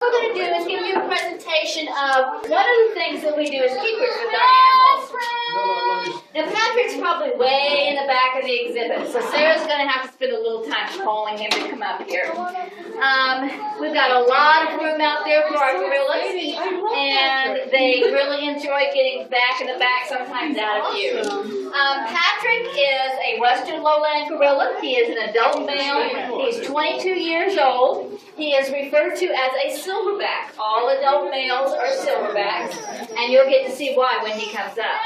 we're going to do is give you a presentation of one of the things that we do as keepers with our animals. Now, Patrick's probably way in the back of the exhibit, so Sarah's going to have to spend a little time calling him to come up here. We've got a lot of room out there for our gorillas, and they really enjoy getting back in the back, sometimes out of view. Patrick is a Western lowland gorilla. He is an adult male. He's 22 years old. He is referred to as a silverback. All adult males are silverbacks, and you'll get to see why when he comes up.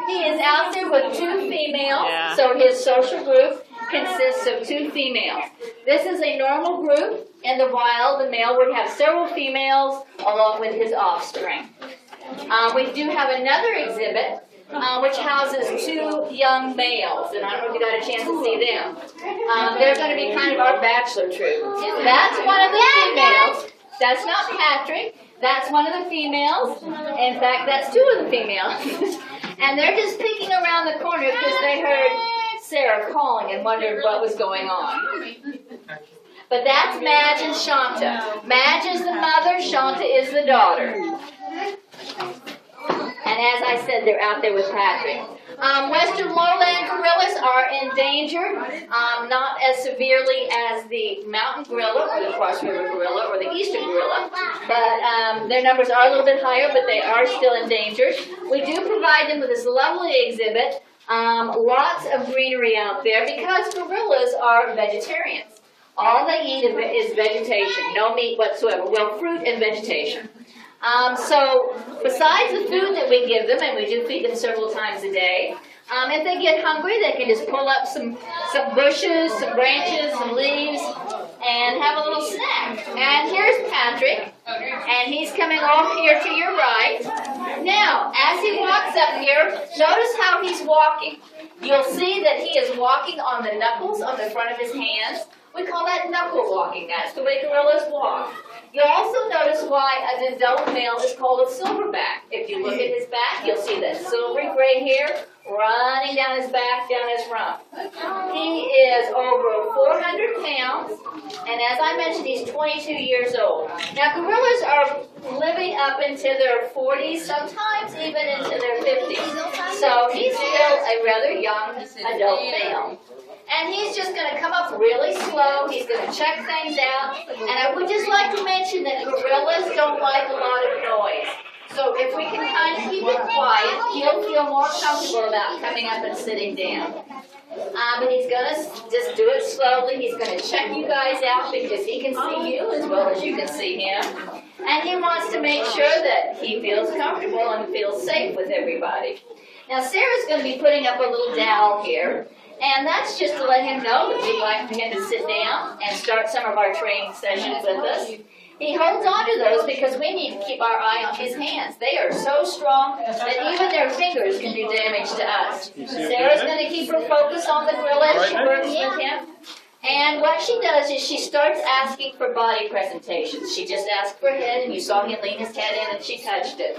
He is out there with 2 females, so his social group consists of 2 females. This is a normal group. In the wild, the male would have several females along with his offspring. We do have another exhibit which houses 2 young males, and I don't know if you got a chance to see them. They're going to be kind of our bachelor troop. That's one of the females. That's not Patrick. That's one of the females. In fact, that's 2 of the females. And they're just peeking around the corner because they heard Sarah calling and wondered what was going on. But that's Madge and Shanta. Madge is the mother, Shanta is the daughter. And as I said, they're out there with Patrick. Western lowland gorillas are endangered, not as severely as the mountain gorilla or the Cross River gorilla or the eastern gorilla, but their numbers are a little bit higher, but they are still endangered. We do provide them with this lovely exhibit, lots of greenery out there, because gorillas are vegetarians. All they eat is vegetation, no meat whatsoever, well, fruit and vegetation. So besides the food that we give them, and we do feed them several times a day, if they get hungry, they can just pull up some bushes, some branches, some leaves, and have a little snack. And here's Patrick, and he's coming off here to your right. Now, as he walks up here, notice how he's walking. You'll see that he is walking on the knuckles on the front of his hands. We call that knuckle walking. That's the way gorillas walk. You'll also notice why an adult male is called a silverback. If you look at his back, you'll see that silvery gray hair running down his back, down his rump. He is over 400 pounds, and as I mentioned, he's 22 years old. Now, gorillas are living up into their 40s, sometimes even into their 50s. So he's still a rather young adult male. And he's just going to come up really slow. He's going to check things out. And I would just like to mention that gorillas don't like a lot of noise. So if we can kind of keep it quiet, he'll feel more comfortable about coming up and sitting down. But he's going to just do it slowly. He's going to check you guys out because he can see you as well as you can see him. And he wants to make sure that he feels comfortable and feels safe with everybody. Now, Sarah's going to be putting up a little dowel here. And that's just to let him know that we'd like for him to sit down and start some of our training sessions with us. He holds on to those because we need to keep our eye on his hands. They are so strong that even their fingers can do damage to us. Sarah's going to keep her focus on the gorilla as she works with him. And what she does is she starts asking for body presentations. She just asked for head, and you saw him lean his head in, and she touched it.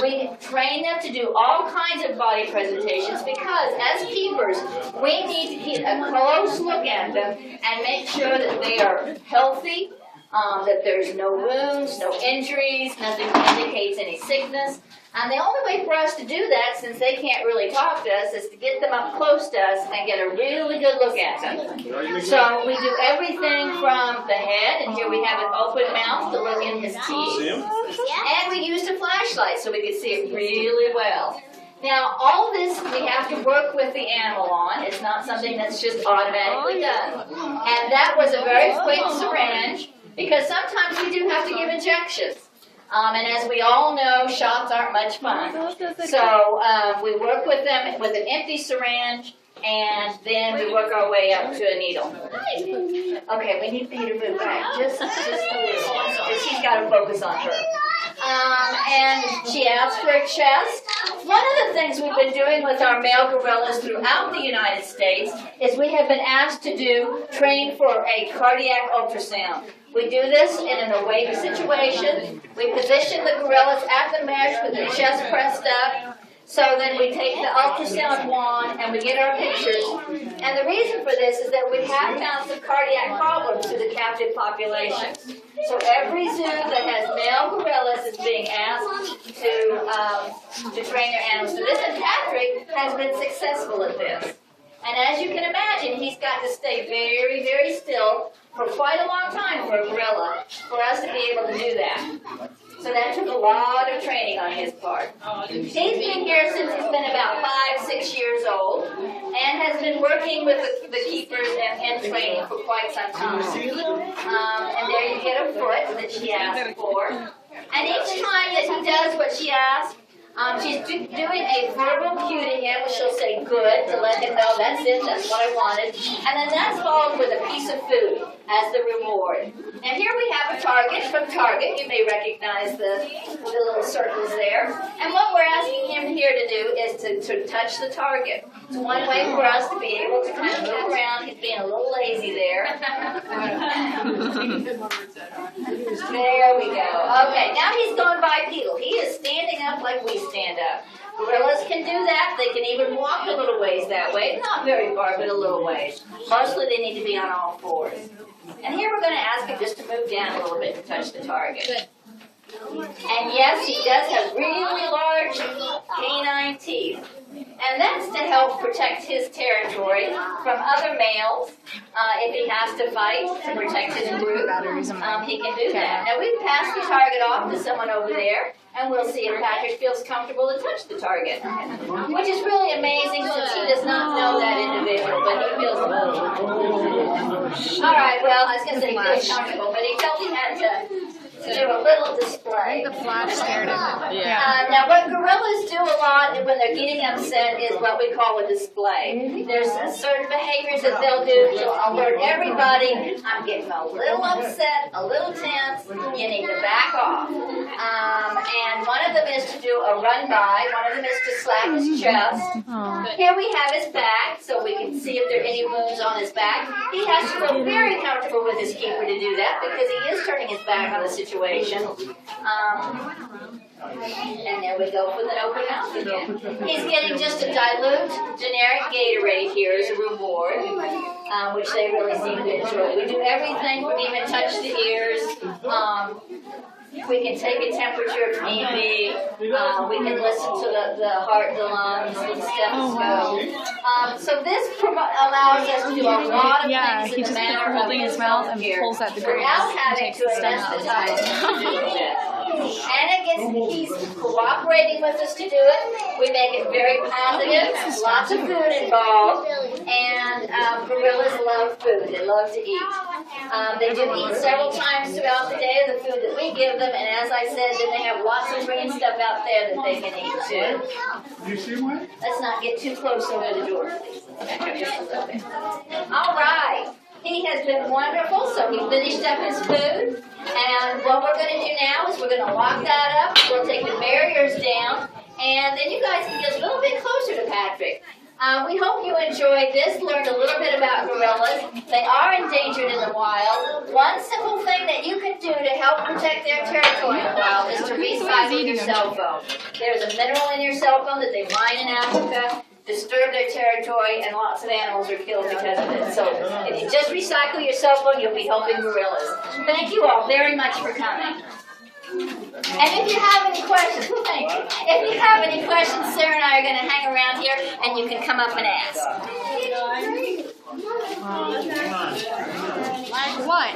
We train them to do all kinds of body presentations because, as keepers, we need to get a close look at them and make sure that they are healthy, that there's no wounds, no injuries, nothing indicates any sickness. And the only way for us to do that, since they can't really talk to us, is to get them up close to us and get a really good look at them. So we do everything from the head, and here we have an open mouth to look in his teeth. And we used a flashlight so we could see it really well. Now, all this we have to work with the animal on. It's not something that's just automatically done. And that was a very quick syringe, because sometimes we do have to give injections. And as we all know, shots aren't much fun. So we work with them with an empty syringe, and then we work our way up to a needle. Okay, we need Peter to move back. Just he's got to focus on her. And she asks for a chest. One of the things we've been doing with our male gorillas throughout the United States is we have been asked to train for a cardiac ultrasound. We do this in an awake situation. We position the gorillas at the mesh with their chest pressed up. So then we take the ultrasound wand and we get our pictures. And the reason for this is that we have found some cardiac problems to the captive population. So every male gorillas is being asked to train their animals for this, and Patrick has been successful at this. And as you can imagine, he's got to stay very, very still for quite a long time for a gorilla for us to be able to do that. So that took a lot of training on his part. He's been here since he's been about 5, 6 years old, and has been working with the keepers and training for quite some time. And there you get a foot that she asked for. And each time that he does what she asks, she's doing a verbal cue to him, which she'll say good to let him know that's it, that's what I wanted. And then that's followed with a piece of food as the reward. Now here we have a target from Target. You may recognize the little circles there. And what we're asking him here to do is to touch the target. It's one way for us to be able to kind of move around. He's being a little lazy there. There we go. Okay, now he's going bipedal. He is standing up like we stand up. Gorillas can do that. They can even walk a little ways that way. Not very far, but a little ways. Mostly they need to be on all fours. And here we're going to ask him just to move down a little bit to touch the target. Good. And yes, he does have really large canine teeth. And that's to help protect his territory from other males. If he has to fight to protect his group, he can do that. Now we've passed the target off to someone over there, and we'll see if Patrick feels comfortable to touch the target. Which is really amazing since he does not know that individual, but he feels comfortable. All right, well, I was going to say he feels comfortable, but he felt he had to do a little display. The flash scared him. Now, what gorillas do a lot when they're getting upset is what we call a display. There's certain behaviors that they'll do to alert everybody, I'm getting a little upset, a little tense, you need to back off. And one of them is to do a run by, one of them is to slap his chest. Here we have his back, so we can see if there are any wounds on his back. He has to feel very comfortable with his keeper to do that because he is turning his back on the situation. And there we go with an open mouth again. He's getting just a dilute, generic Gatorade here as a reward, which they really seem to enjoy. We do everything. We even touch the ears. We can take a temperature if need be. We can listen to the heart, the lungs, the stethoscope. So this allows us to do a lot of things in the manner of holding his mouth and pulls at the grapes without having to anesthetize him to do this. And he's cooperating with us to do it. We make it very positive. Lots of food involved. And gorillas love food. They love to eat. They do eat several times throughout the day of the food that we give them. And as I said, then they have lots of green stuff out there that they can eat too. You see one? Let's not get too close over the door, please. Let's back up just a little bit. All right. He has been wonderful, so he finished up his food. And what we're going to do now is we're going to lock that up. We'll take the barriers down. And then you guys can get a little bit closer to Patrick. We hope you enjoyed this, learned a little bit about gorillas. They are endangered in the wild. One simple thing that you can do to help protect their territory in the wild is to recycle your cell phone. There's a mineral in your cell phone that they mine in Africa, disturb their territory, and lots of animals are killed because of it. So if you just recycle your cell phone, you'll be helping gorillas. Thank you all very much for coming. And if you have any questions, thank you. If you have any questions, Sarah and I are going to hang around here, and you can come up and ask. Like what?